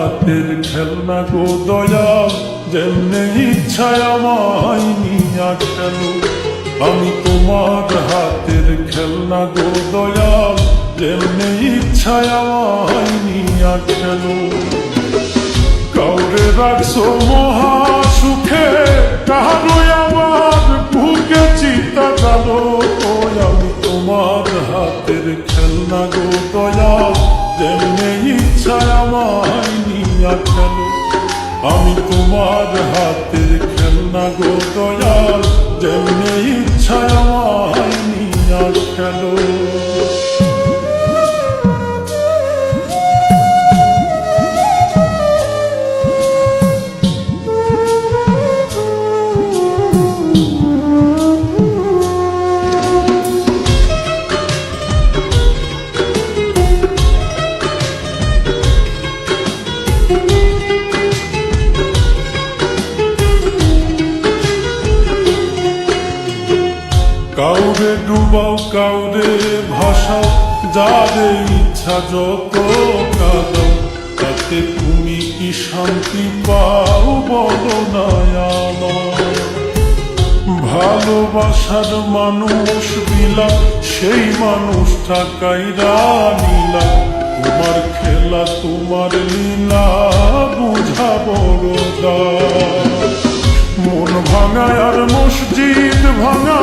হাতের খেলনা গো দয়াল, যেমনে ইচ্ছায় আমায় নিয়া খেলো। আমি তোমার হাতের খেলনা গো দয়াল, যেমনে ইচ্ছায় আমায় নিয়া খেলো। কাউরে রাখছো মহা সুখে, কারোই আমার বুকে চিতা জানো। আমি তোমার হাতের খেলনা গো দয়াল, যেমনে ইচ্ছায় আমায় নিয়া খেলো। আমি তোমার হাতের খেলনা গো দয়াল, যেমনে ইচ্ছায় আমায় নিয়া খেলো। কাউরে ডুবাও কাউরে ভাসাও, যারে ইচ্ছা যত কাঁদাও, তাতে তুমি কি শান্তি পাও বলো না আমার। ভালোবাসার মানুষ দিলা, সেই মানুষটা কাইরা নিলা। তোমার খেলা তোমার লীলা বুঝা বড় দায়। মন ভাঙা আর মসজিদ ভাঙা,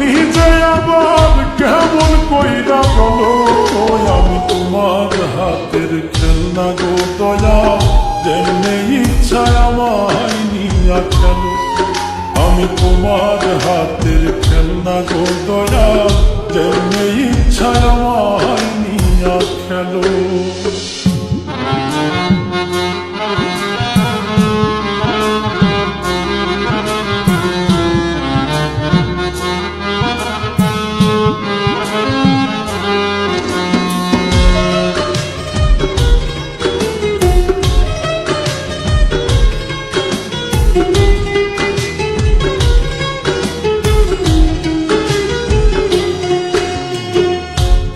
নিজে আবার কেমন কইরা বলো। আমি তোমার হাতের খেলনা গো দয়াল, যেমনে ইচ্ছায় আমায় নিয়া খেলো। আমি তোমার হাতের খেলনা গো দয়াল, যেমনে ইচ্ছায় আমায় নিয়া খেলো।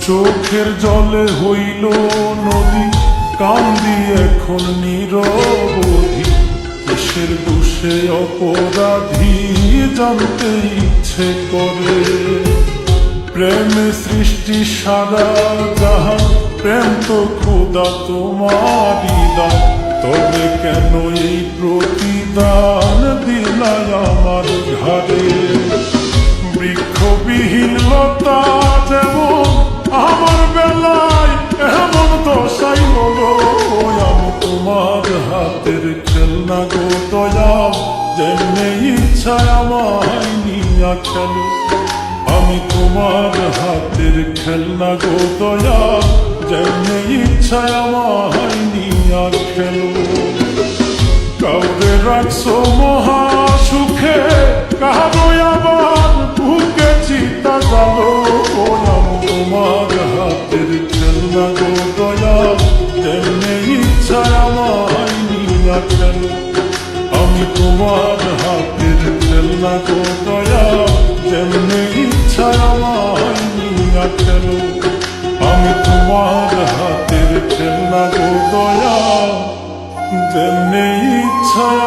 চোখের জলে হইল নদী, কান্দি এখন নিরবধি। কিসের দোষে অপরাধী জানতে ইচ্ছে করে। প্রেমে সৃষ্টি সারা জাহান, প্রেম তো খোদা তোমারই দান। তবে কেন এই প্রতিদান দিলাই আমার ঘাড়ে। বৃক্ষবিহীন লতা যেমন আমার বেলায় এমন দশাই বলো। আমি তোমার হাতের খেলনা গো দয়াল, যেমনে ইচ্ছায় আমায় নিয়া খেলো। আমি তোমার হাতের খেলনা গো দয়াল, যেমনে ইচ্ছায় আমায় নিয়া খেলো। কাউরে রাখছো মহা সুখে, কারোই আবার বুকে চিতা জানো। আমি তোমার হাতের খেলনা গো দয়াল, যেমনে ইচ্ছায় আমায় নিয়া খেলো। আমি তোমার হাতের খেলনা গো দয়াল, যেমনে ইচ্ছায় আমায় নিয়া খেলো। আমি তোমার হাতের খেলনা গো দয়াল, যেমনে ইচ্ছায়